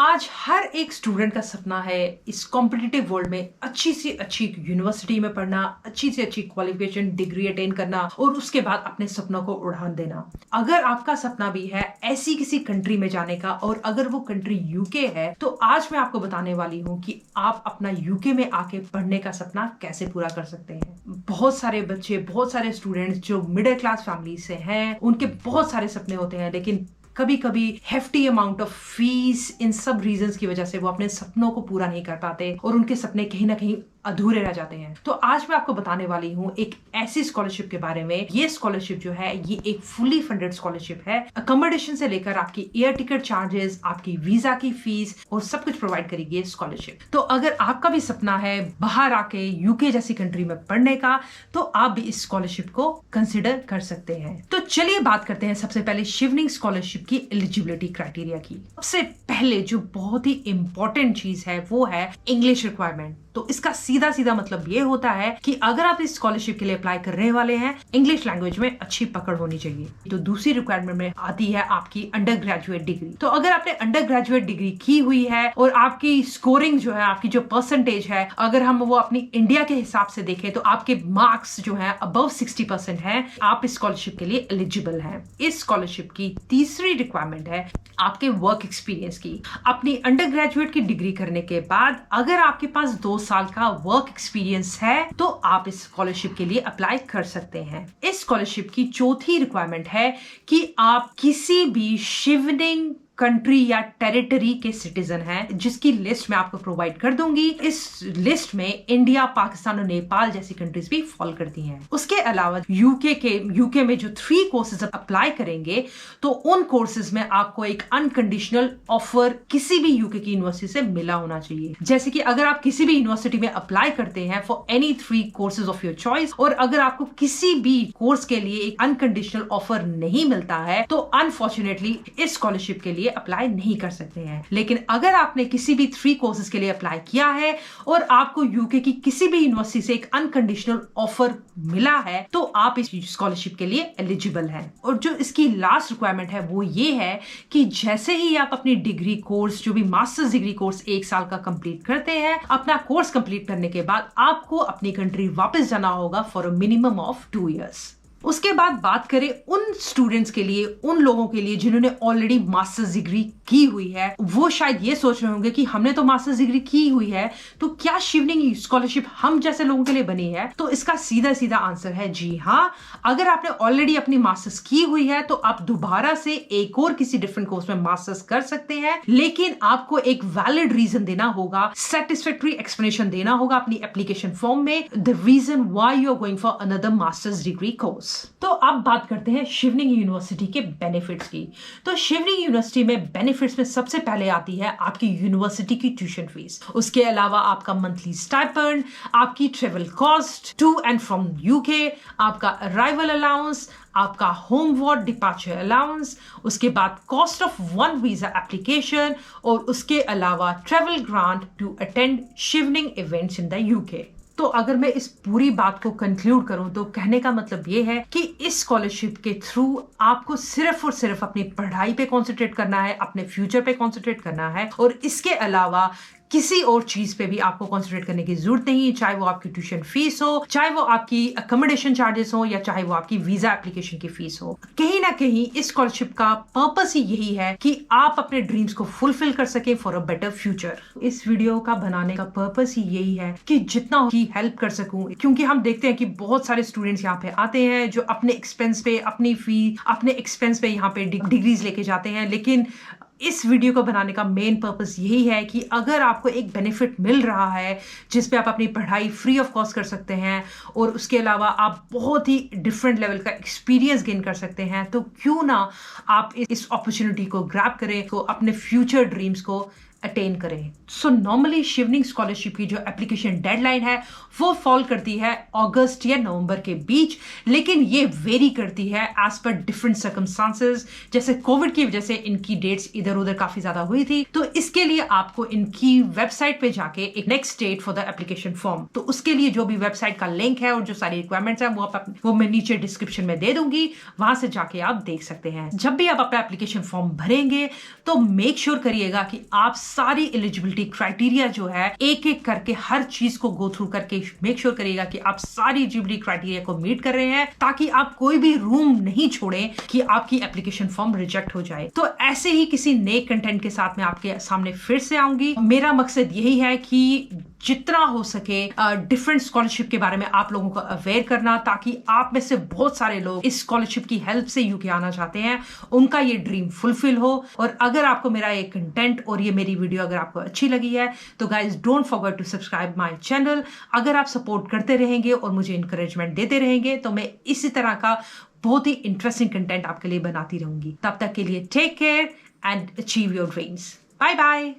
आज हर एक स्टूडेंट का सपना है इस कॉम्पिटिटिव वर्ल्ड में अच्छी से अच्छी यूनिवर्सिटी में पढ़ना, अच्छी से अच्छी क्वालिफिकेशन डिग्री अटेन करना और उसके बाद अपने सपनों को उड़ान देना। अगर आपका सपना भी है ऐसी किसी कंट्री में जाने का और अगर वो कंट्री यूके है, तो आज मैं आपको बताने वाली हूँ कि आप अपना यूके में आके पढ़ने का सपना कैसे पूरा कर सकते हैं। बहुत सारे बच्चे, बहुत सारे स्टूडेंट्स जो मिडिल क्लास फैमिली से हैं, उनके बहुत सारे सपने होते हैं, लेकिन कभी कभी हेफ्टी अमाउंट ऑफ फीस, इन सब रीजंस की वजह से वो अपने सपनों को पूरा नहीं कर पाते और उनके सपने कहीं ना कहीं अधूरे रह जाते हैं। तो आज मैं आपको बताने वाली हूँ एक ऐसी स्कॉलरशिप के बारे में। ये स्कॉलरशिप जो है ये एक फुली फंडेड स्कॉलरशिप है। अकोमोडेशन से लेकर आपकी एयर टिकट चार्जेस, आपकी वीजा की फीस और सब कुछ प्रोवाइड करेगी ये स्कॉलरशिप। तो अगर आपका भी सपना है बाहर आके यूके जैसी कंट्री में पढ़ने का, तो आप भी इस स्कॉलरशिप को कंसिडर कर सकते हैं। तो चलिए बात करते हैं सबसे पहले शिवनिंग स्कॉलरशिप की एलिजिबिलिटी क्राइटेरिया की। सबसे पहले जो बहुत ही इंपॉर्टेंट चीज है वो है इंग्लिश रिक्वायरमेंट। तो इसका सीधा सीधा मतलब ये होता है कि अगर आप इस स्कॉलरशिप के लिए अप्लाई करने वाले हैं, इंग्लिश लैंग्वेज में अच्छी पकड़ होनी चाहिए। तो दूसरी रिक्वायरमेंट में आती है आपकी अंडर ग्रेजुएट डिग्री। तो अगर आपने अंडर ग्रेजुएट डिग्री की हुई है और आपकी स्कोरिंग जो है, आपकी जो परसेंटेज है, अगर हम वो अपनी इंडिया के हिसाब से देखें तो आपके मार्क्स जो है अबव 60% है, आप इस स्कॉलरशिप के लिए एलिजिबल हैं। इस स्कॉलरशिप की तीसरी रिक्वायरमेंट है आपके वर्क एक्सपीरियंस की। अपनी अंडर ग्रेजुएट की डिग्री करने के बाद अगर आपके पास 2 साल का वर्क एक्सपीरियंस है तो आप इस स्कॉलरशिप के लिए अप्लाई कर सकते हैं। इस स्कॉलरशिप की चौथी रिक्वायरमेंट है कि आप किसी भी शिवनिंग कंट्री या टेरिटरी के सिटीजन हैं, जिसकी लिस्ट मैं आपको प्रोवाइड कर दूंगी। इस लिस्ट में इंडिया, पाकिस्तान और नेपाल जैसी कंट्रीज भी फॉल करती हैं। उसके अलावा यूके में जो 3 कोर्सेज अप्लाई करेंगे तो उन कोर्सेज में आपको एक अनकंडीशनल ऑफर किसी भी यूके की यूनिवर्सिटी से मिला होना चाहिए। जैसे कि अगर आप किसी भी यूनिवर्सिटी में अप्लाई करते हैं for any 3 courses of your choice और अगर आपको किसी भी कोर्स के लिए एक अनकंडीशनल ऑफर नहीं मिलता है तो अनफॉर्चुनेटली इस स्कॉलरशिप के लिए अप्लाई नहीं कर सकते हैं। लेकिन अगर आपने किसी भी 3 कोर्सेज के लिए अप्लाई किया है और आपको यूके की किसी भी यूनिवर्सिटी से एक अनकंडीशनल ऑफर मिला है तो आप इस स्कॉलरशिप के लिए एलिजिबल हैं। और जो इसकी लास्ट रिक्वायरमेंट है वो ये है कि जैसे ही आप अपनी डिग्री कोर्स, जो भी मास्टर्स डिग्री कोर्स 1 साल का कंप्लीट करते हैं, अपना कोर्स कंप्लीट करने के बाद आपको अपनी कंट्री वापस जाना होगा for a minimum of 2 years. उसके बाद बात करें उन स्टूडेंट्स के लिए, उन लोगों के लिए जिन्होंने ऑलरेडी मास्टर्स डिग्री की हुई है। वो शायद ये सोच रहे होंगे कि हमने तो मास्टर्स डिग्री की हुई है, तो क्या शिवनिंग स्कॉलरशिप हम जैसे लोगों के लिए बनी है? तो इसका सीधा सीधा आंसर है जी हाँ। अगर आपने ऑलरेडी अपनी मास्टर्स की हुई है तो आप दोबारा से एक और किसी डिफरेंट कोर्स में मास्टर्स कर सकते हैं, लेकिन आपको एक वैलिड रीजन देना होगा, सेटिस्फैक्टरी एक्सप्लेनेशन देना होगा अपनी एप्लीकेशन फॉर्म में, the reason why you are going for another masters degree course. तो अब बात करते हैं शिवनिंग यूनिवर्सिटी के बेनिफिट्स की। तो शिवनिंग यूनिवर्सिटी में बेनिफिट्स में सबसे पहले आती है आपकी यूनिवर्सिटी की ट्यूशन फीस। उसके अलावा आपका मंथली स्टाइपेंड, आपकी travel cost to and from UK, आपका अराइवल अलाउंस, आपका होमवर्ड डिपार्चर अलाउंस, उसके बाद कॉस्ट ऑफ 1 वीजा एप्लीकेशन और उसके अलावा travel grant to attend Chevening events in the UK. तो अगर मैं इस पूरी बात को कंक्लूड करूं तो कहने का मतलब ये है कि इस स्कॉलरशिप के थ्रू आपको सिर्फ और सिर्फ अपनी पढ़ाई पे कॉन्सेंट्रेट करना है, अपने फ्यूचर पे कॉन्सेंट्रेट करना है और इसके अलावा किसी और चीज पे भी आपको कॉन्सेंट्रेट करने की जरूरत नहीं है, चाहे वो आपकी ट्यूशन फीस हो, चाहे वो आपकी अकोमोडेशन चार्जेस हो या चाहे वो आपकी वीजा एप्लीकेशन की फीस हो। कहीं ना कहीं इस स्कॉलरशिप का पर्पस ही यही है कि आप अपने ड्रीम्स को फुलफिल कर सके फॉर अ बेटर फ्यूचर। इस वीडियो का बनाने का पर्पस ही यही है कि जितना की हेल्प कर सकूं, क्योंकि हम देखते हैं कि बहुत सारे स्टूडेंट्स यहाँ पे आते हैं जो अपने एक्सपेंस पे, अपनी फी, अपने एक्सपेंस पे यहाँ पे डिग्रीज लेके जाते हैं। लेकिन इस वीडियो को बनाने का मेन पर्पस यही है कि अगर आपको एक बेनिफिट मिल रहा है जिस पे आप अपनी पढ़ाई फ्री ऑफ कॉस्ट कर सकते हैं और उसके अलावा आप बहुत ही डिफरेंट लेवल का एक्सपीरियंस गेन कर सकते हैं, तो क्यों ना आप इस अपॉर्चुनिटी को ग्रैब करें, तो अपने फ्यूचर ड्रीम्स को अटेन करें। सो नॉर्मली शिवनिंग स्कॉलरशिप की जो एप्लीकेशन डेडलाइन है वो फॉल करती है अगस्त या नवंबर के बीच, लेकिन ये वेरी करती है एज पर डिफरेंट सर्कमस्टांसेस। जैसे कोविड की वजह से इनकी डेट्स इधर उधर काफी ज्यादा हुई थी, तो इसके लिए आपको इनकी वेबसाइट पे जाके एक next date for the application form, तो उसके लिए जो भी वेबसाइट का लिंक है और जो सारी रिक्वायरमेंट्स है वो मैं नीचे डिस्क्रिप्शन में दे दूंगी, वहां से जाके आप देख सकते हैं। जब भी आप अपना एप्लीकेशन फॉर्म भरेंगे तो मेक श्योर करिएगा कि आप सारी एलिजिबिलिटी क्राइटेरिया जो है एक एक करके हर चीज को गो थ्रू करके मेक श्योर करिएगा कि आप सारी एलिजिबिलिटी क्राइटेरिया को मीट कर रहे हैं, ताकि आप कोई भी रूम नहीं छोड़ें कि आपकी एप्लीकेशन फॉर्म रिजेक्ट हो जाए। तो ऐसे ही किसी नए कंटेंट के साथ मैं आपके सामने फिर से आऊंगी। मेरा मकसद यही है कि जितना हो सके डिफरेंट स्कॉलरशिप के बारे में आप लोगों को अवेयर करना, ताकि आप में से बहुत सारे लोग इस स्कॉलरशिप की हेल्प से यूके आना चाहते हैं, उनका ये ड्रीम फुलफिल हो। और अगर आपको मेरा ये कंटेंट और ये मेरी वीडियो अगर आपको अच्छी लगी है तो guys don't forget to subscribe my channel. अगर आप सपोर्ट करते रहेंगे और मुझे इंकरेजमेंट देते रहेंगे तो मैं इसी तरह का बहुत ही इंटरेस्टिंग कंटेंट आपके लिए बनाती रहूंगी। तब तक के लिए take care and achieve your dreams. Bye bye.